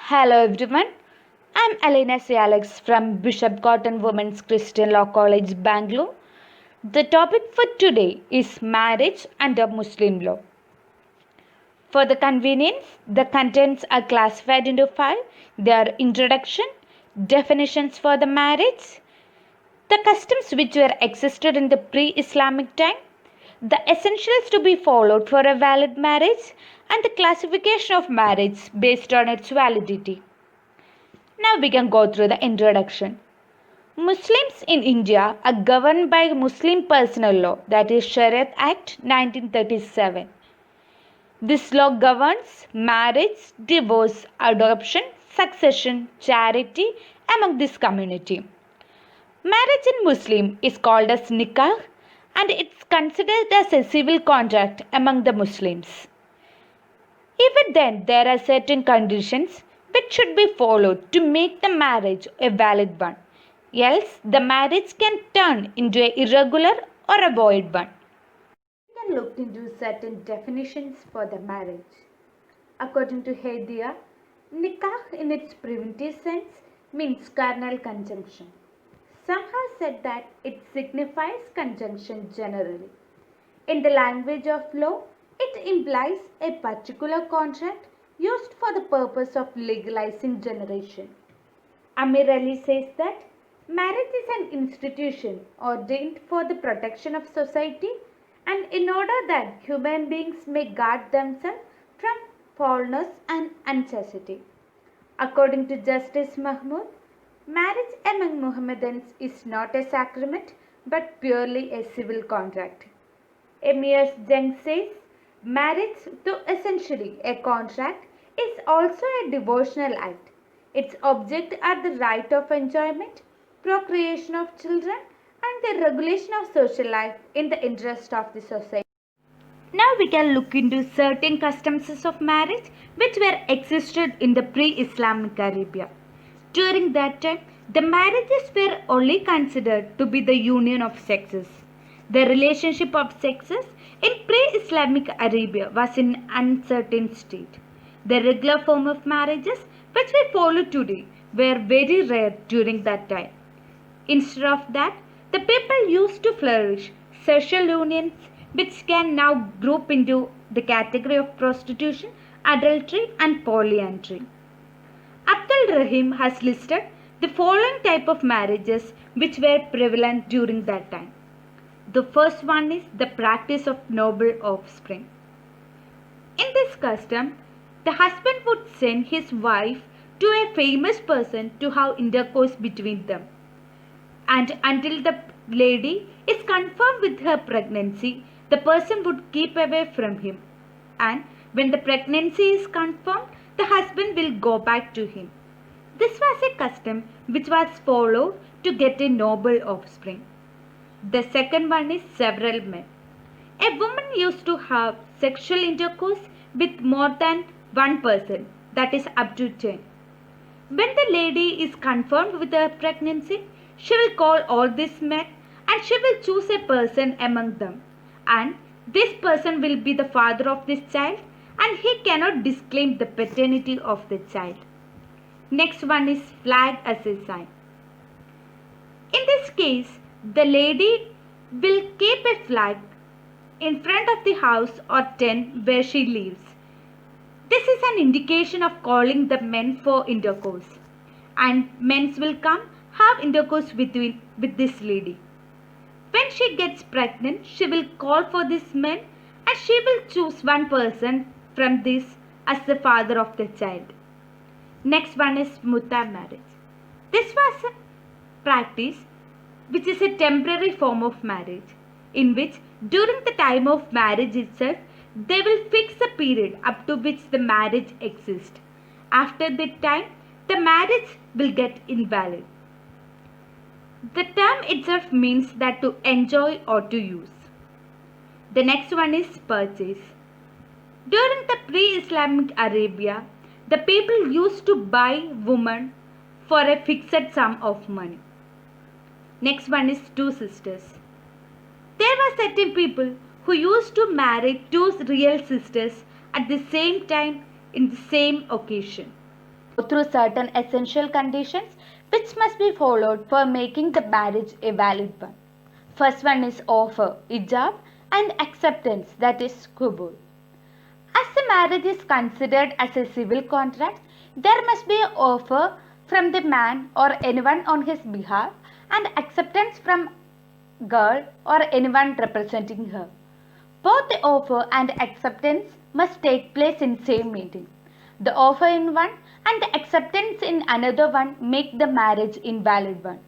Hello everyone, I'm Aleena from Bishop Cotton Women's Christian Law College, Bangalore. The topic for today is marriage under Muslim law. For the convenience, the contents are classified into five. They are introduction, definitions for the marriage, the customs which were existed in the pre-Islamic time, the essentials to be followed for a valid marriage, and the classification of marriage based on its validity. Now we can go through the introduction. Muslims in India are governed by Muslim Personal Law, that is Shariat Act 1937. This law governs marriage, divorce, adoption, succession, charity among this community. Marriage in Muslim is called as nikah and it's considered as a civil contract among the Muslims. Even then, there are certain conditions which should be followed to make the marriage a valid one. Else, the marriage can turn into an irregular or a void one. We can look into certain definitions for the marriage. According to Haidia, nikah in its primitive sense means carnal conjunction. Some have said that it signifies conjunction generally. In the language of law, it implies a particular contract used for the purpose of legalizing generation. Amir Ali says that marriage is an institution ordained for the protection of society and in order that human beings may guard themselves from foulness and unchastity. According to Justice Mahmood, marriage among Mohammedans is not a sacrament but purely a civil contract. Emir Jung says, marriage, though essentially a contract, is also a devotional act. Its object are the right of enjoyment, procreation of children, and the regulation of social life in the interest of the society. Now we can look into certain customs of marriage which were existed in the pre-Islamic Arabia. During that time, the marriages were only considered to be the union of sexes. The relationship of sexes in pre-Islamic Arabia was in uncertain state. The regular form of marriages which we follow today were very rare during that time. Instead of that, the people used to flourish social unions which can now group into the category of prostitution, adultery and polyandry. Abdul Rahim has listed the following type of marriages which were prevalent during that time. The first one is the practice of noble offspring. In this custom, the husband would send his wife to a famous person to have intercourse between them. And until the lady is confirmed with her pregnancy, the person would keep away from him. And when the pregnancy is confirmed, the husband will go back to him. This was a custom which was followed to get a noble offspring. The second one is several men. A woman used to have sexual intercourse with more than one person, that is up to 10. When the lady is confirmed with her pregnancy, she will call all these men and she will choose a person among them. And this person will be the father of this child and he cannot disclaim the paternity of the child. Next one is flag as a sign. In this case, the lady will keep a flag in front of the house or tent where she lives. This is an indication of calling the men for intercourse. And men will come have intercourse with this lady. When she gets pregnant, she will call for this man and she will choose one person from this as the father of the child. Next one is Mutta marriage. This was a practice which is a temporary form of marriage in which during the time of marriage itself they will fix a period up to which the marriage exists. After that time, the marriage will get invalid. The term itself means that to enjoy or to use. The next one is purchase. During the pre-Islamic Arabia, the people used to buy women for a fixed sum of money. Next one is two sisters. There were certain people who used to marry two real sisters at the same time in the same occasion. through certain essential conditions which must be followed for making the marriage a valid one. First one is offer, ijab, and acceptance, that is qubul. As the marriage is considered as a civil contract, there must be an offer from the man or anyone on his behalf and acceptance from girl or anyone representing her. Both the offer and acceptance must take place in same meeting. The offer in one and the acceptance in another one make the marriage invalid one.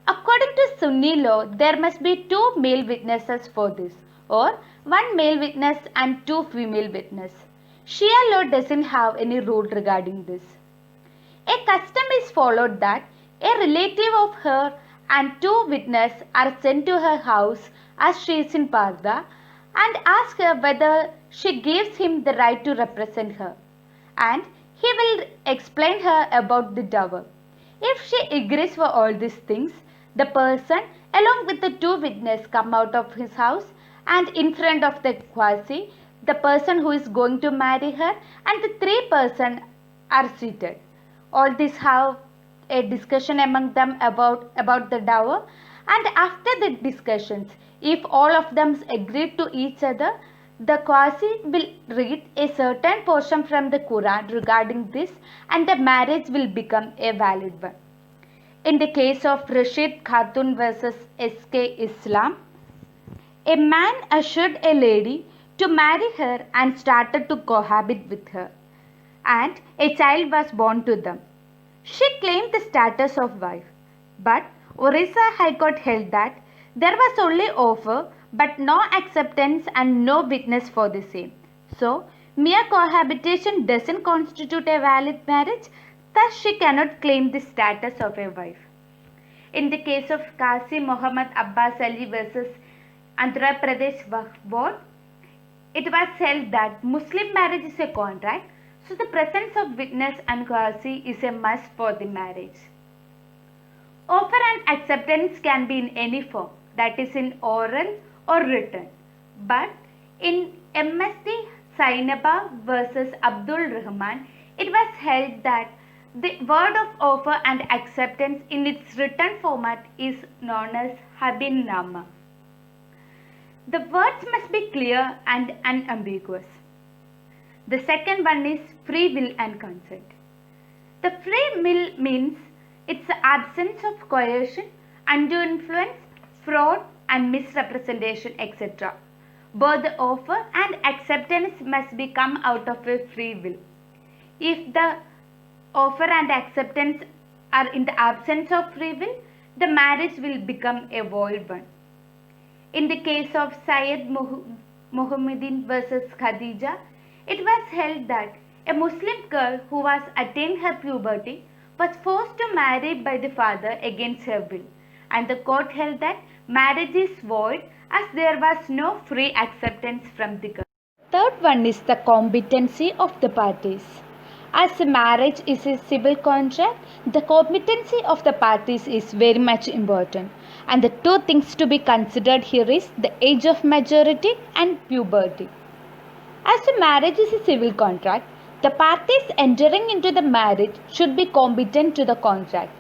According to Sunni law, there must be two male witnesses for this, or one male witness and two female witnesses. Shia law doesn't have any rule regarding this. A custom is followed that a relative of her and two witnesses are sent to her house as she is in Parda and ask her whether she gives him the right to represent her, and he will explain her about the dower. If she agrees for all these things, the person along with the two witnesses come out of his house and in front of the quasi, the person who is going to marry her and the three persons are seated. All these have a discussion among them about the dower, and after the discussions, if all of them agree to each other, the quasi will read a certain portion from the Quran regarding this and the marriage will become a valid one. In the case of Rashid Khatun versus SK Islam, a man assured a lady to marry her and started to cohabit with her, and a child was born to them. She claimed the status of wife, but Orissa High Court held that there was only offer but no acceptance and no witness for the same. So, mere cohabitation doesn't constitute a valid marriage, thus she cannot claim the status of a wife. In the case of Qazi Muhammad Abbas Ali versus Andhra Pradesh Waqf Board, it was held that Muslim marriage is a contract, so the presence of witness and Qazi is a must for the marriage. Offer and acceptance can be in any form, that is in oral or written. But in MSD Sainaba versus Abdul Rahman, it was held that the word of offer and acceptance in its written format is known as Habin Nama. The words must be clear and unambiguous. The second one is free will and consent. The free will means its absence of coercion, undue influence, fraud and misrepresentation, etc. Both the offer and acceptance must be come out of a free will. If the offer and acceptance are in the absence of free will, the marriage will become a void one. In the case of Syed Muhammadin versus Khadija, it was held that a Muslim girl who was attained her puberty was forced to marry by the father against her will, and the court held that marriage is void as there was no free acceptance from the girl. Third one is the competency of the parties. As a marriage is a civil contract, the competency of the parties is very much important. And the two things to be considered here is the age of majority and puberty. As a marriage is a civil contract, the parties entering into the marriage should be competent to the contract.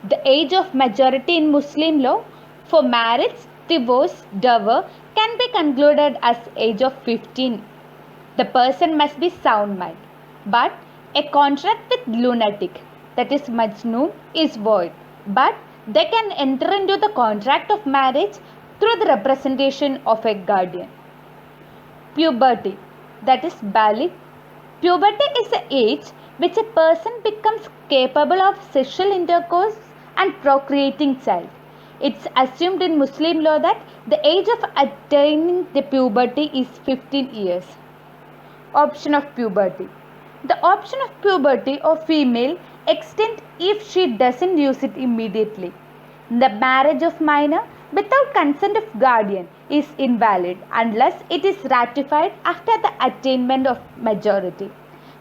The age of majority in Muslim law for marriage, divorce, dower can be concluded as age of 15. The person must be sound mind. But a contract with lunatic, that is Majnoon, is void. But they can enter into the contract of marriage through the representation of a guardian. Puberty, that is Baligh. Puberty is the age which a person becomes capable of sexual intercourse and procreating child. It's assumed in Muslim law that the age of attaining the puberty is 15 years. Option of puberty. The option of puberty of female extends if she doesn't use it immediately. The marriage of minor without consent of guardian is invalid unless it is ratified after the attainment of majority.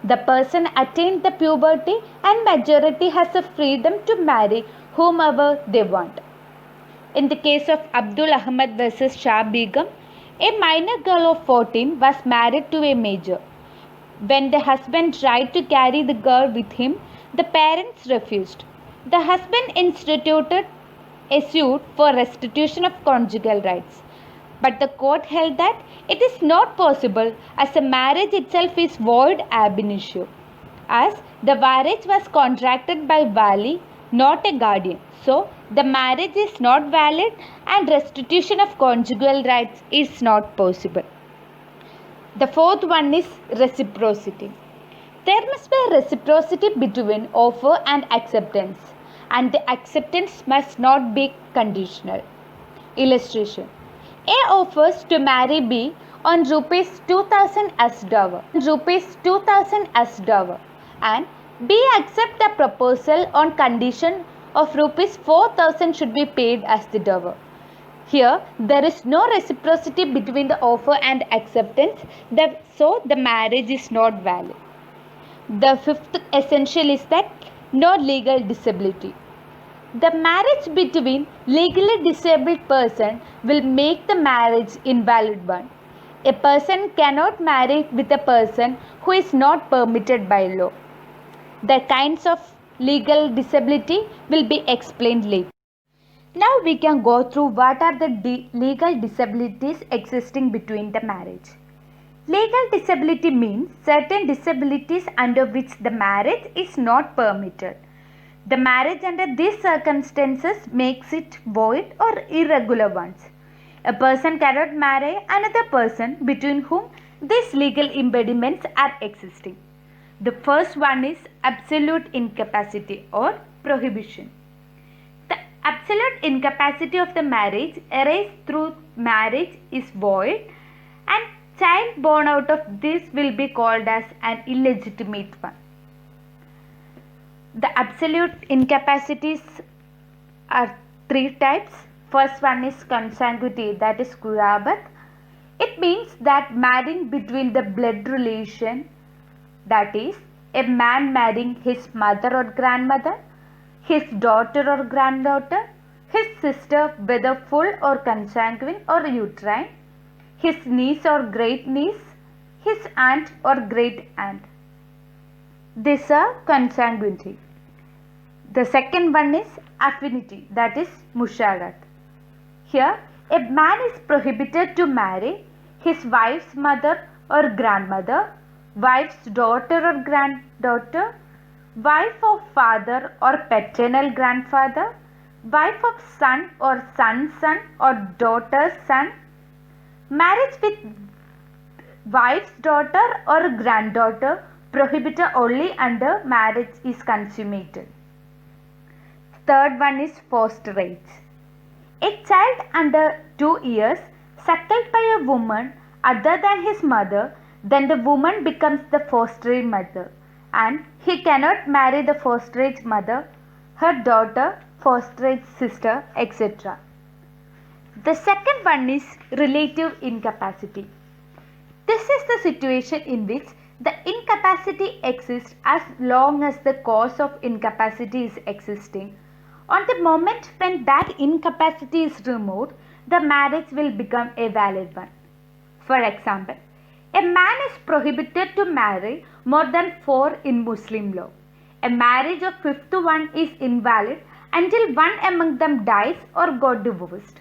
The person attained the puberty and majority has the freedom to marry whomever they want. In the case of Abdul Ahmad versus Shah Begum, a minor girl of 14 was married to a major. When the husband tried to carry the girl with him, The parents refused. The husband instituted a suit for restitution of conjugal rights. But the court held that it is not possible as the marriage itself is void ab initio, as the marriage was contracted by vali, not a guardian. So, the marriage is not valid and restitution of conjugal rights is not possible. The fourth one is reciprocity. There must be a reciprocity between offer and acceptance, and the acceptance must not be conditional. Illustration. A offers to marry B on rupees 2000 as dower, and B accepts the proposal on condition of rupees 4000 should be paid as the dower. Here, there is no reciprocity between the offer and acceptance, so the marriage is not valid. The fifth essential is that no legal disability. The marriage between legally disabled person will make the marriage invalid one. A person cannot marry with a person who is not permitted by law. The kinds of legal disability will be explained later. Now we can go through what are the legal disabilities existing between the marriage. Legal disability means certain disabilities under which the marriage is not permitted. The marriage under these circumstances makes it void or irregular ones. A person cannot marry another person between whom these legal impediments are existing. The first one is absolute incapacity or prohibition. The absolute incapacity of the marriage arising through marriage is void, and child born out of this will be called as an illegitimate one. The absolute incapacities are three types. First one is consanguinity, that is kurabat. It means that marrying between the blood relation, that is a man marrying his mother or grandmother, his daughter or granddaughter, his sister whether full or consanguine or uterine, his niece or great niece, his aunt or great aunt. These are consanguinity. The second one is affinity, that is musharat. Here, a man is prohibited to marry his wife's mother or grandmother, wife's daughter or granddaughter, wife of father or paternal grandfather, wife of son or son's son or daughter's son. Marriage with wife's daughter or granddaughter prohibited only under marriage is consummated. Third one is fosterage. A child under 2 years suckled by a woman other than his mother, then the woman becomes the fosterage mother, and he cannot marry the fosterage mother, her daughter, fosterage sister, etc. The second one is relative incapacity. This is the situation in which the incapacity exists as long as the cause of incapacity is existing. On the moment when that incapacity is removed, the marriage will become a valid one. For example, a man is prohibited to marry more than 4 in Muslim law. A marriage of fifth one is invalid until one among them dies or got divorced.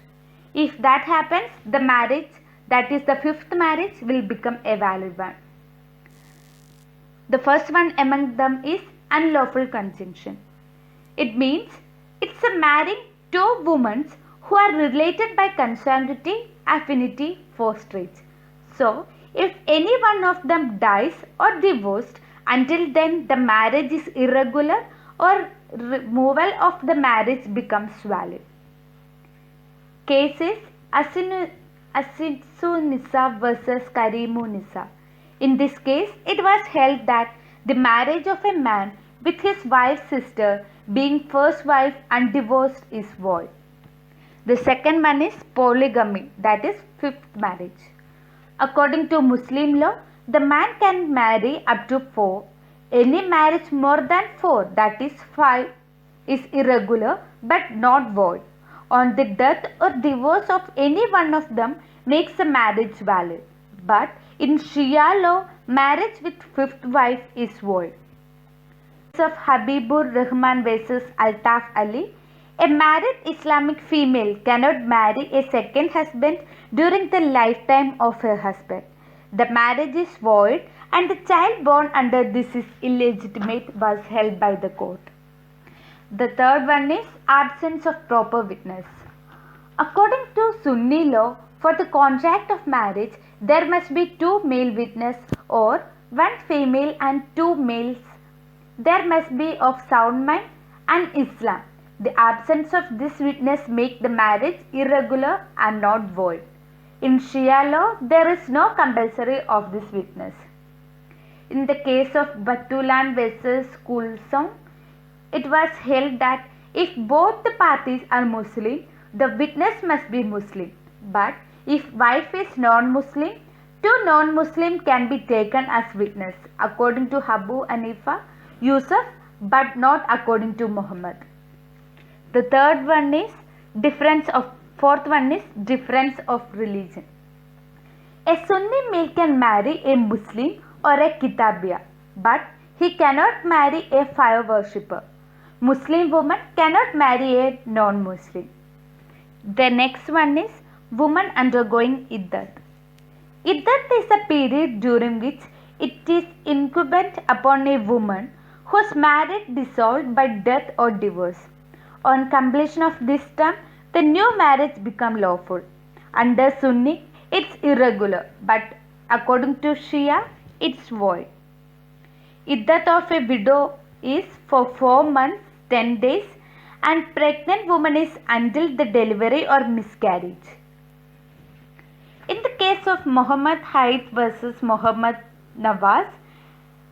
If that happens, the marriage, that is the fifth marriage, will become a valid one. The first one among them is unlawful conjunction. It means it's a marrying 2 women who are related by consanguinity, affinity, fosterage. So, if any one of them dies or divorced, until then the marriage is irregular or removal of the marriage becomes valid. Cases Asisu Nisa versus Karimu Nisa. In this case, it was held that the marriage of a man with his wife's sister being first wife undivorced is void. The second one is polygamy, that is fifth marriage. According to Muslim law, the man can marry up to 4. Any marriage more than 4, that is 5, is irregular but not void. On the death or divorce of any one of them makes the marriage valid. But in Shia law, marriage with fifth wife is void. Of Habibur Rahman versus Altaf Ali, a married Islamic female cannot marry a second husband during the lifetime of her husband. The marriage is void and the child born under this is illegitimate was held by the court. The third one is absence of proper witness. According to Sunni law, for the contract of marriage, there must be two male witnesses or one female and two males. There must be of sound mind and Islam. The absence of this witness make the marriage irregular and not void. In Shia law, there is no compulsory of this witness. In the case of Batulan versus Kulsum, it was held that if both the parties are Muslim, the witness must be Muslim. But if wife is non-Muslim, two non-Muslim can be taken as witness according to Abu Hanifa, Yusuf, but not according to Muhammad. The fourth one is difference of religion. A Sunni male can marry a Muslim or a Kitabiya, but he cannot marry a fire worshipper. Muslim woman cannot marry a non-Muslim. The next one is woman undergoing iddat. Iddat is a period during which it is incumbent upon a woman whose marriage dissolved by death or divorce. On completion of this term, the new marriage becomes lawful. Under Sunni, it's irregular, but according to Shia, it's void. Iddat of a widow is for 4 months, 10 days, and pregnant woman is until the delivery or miscarriage. In the case of Muhammad Haid versus Muhammad Nawaz,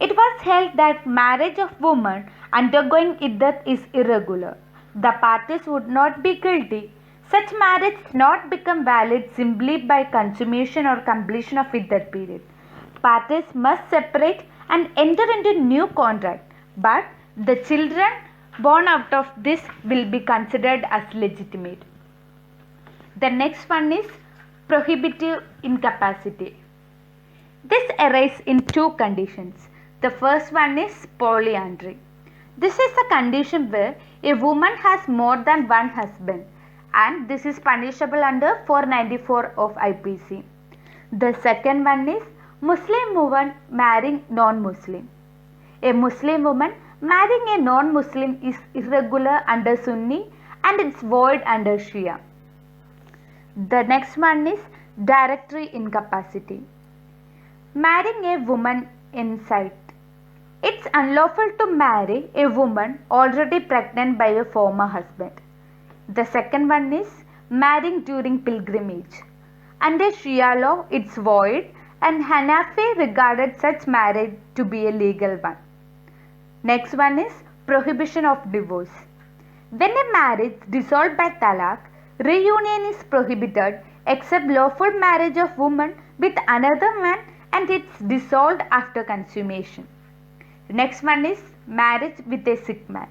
it was held that marriage of woman undergoing iddat is irregular. The parties would not be guilty. Such marriage not become valid simply by consummation or completion of iddat period. Parties must separate and enter into new contract, but the children born out of this will be considered as legitimate. The next one is prohibitive incapacity. This arises in two conditions. The first one is polyandry. This is a condition where a woman has more than one husband, and this is punishable under 494 of IPC. The second one is Muslim woman marrying non-Muslim. A Muslim woman marrying a non-Muslim is irregular under Sunni and it's void under Shia. The next one is directory incapacity. Marrying a woman in sight. It's unlawful to marry a woman already pregnant by a former husband. The second one is marrying during pilgrimage. Under Shia law, it's void, and Hanafi regarded such marriage to be a legal one. Next one is prohibition of divorce. When a marriage dissolved by talaq, reunion is prohibited except lawful marriage of woman with another man and it's dissolved after consummation. Next one is marriage with a sick man.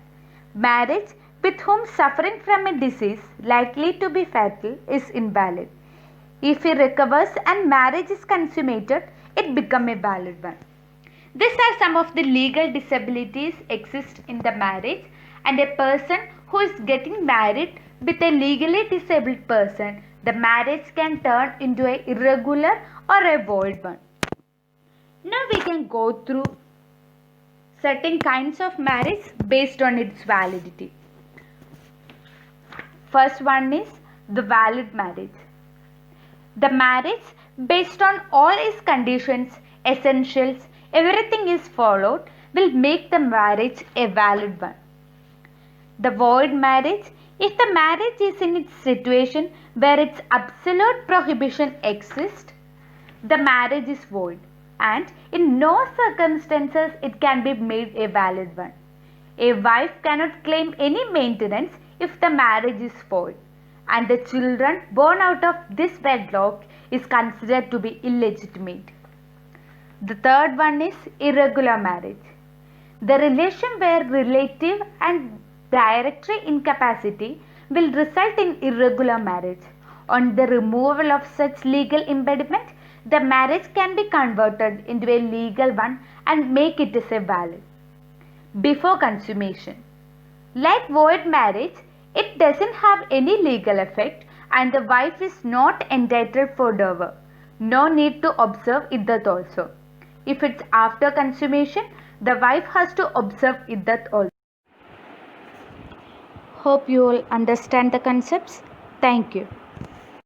Marriage with whom suffering from a disease likely to be fatal is invalid. If he recovers and marriage is consummated, it becomes a valid one. These are some of the legal disabilities exist in the marriage, and a person who is getting married with a legally disabled person, the marriage can turn into an irregular or a void one. Now we can go through certain kinds of marriage based on its validity. First one is the valid marriage. The marriage based on all its conditions, essentials, everything is followed will make the marriage a valid one. The void marriage, if the marriage is in its situation where its absolute prohibition exists, the marriage is void and in no circumstances it can be made a valid one. A wife cannot claim any maintenance if the marriage is void, and the children born out of this wedlock is considered to be illegitimate. The third one is irregular marriage. The relation where relative and directory incapacity will result in irregular marriage. On the removal of such legal impediment, the marriage can be converted into a legal one and make it as a valid. before consummation. Like void marriage, it doesn't have any legal effect and the wife is not entitled for dower. No need to observe iddat also. If it's after consummation, the wife has to observe iddat also. Hope you all understand the concepts. Thank you.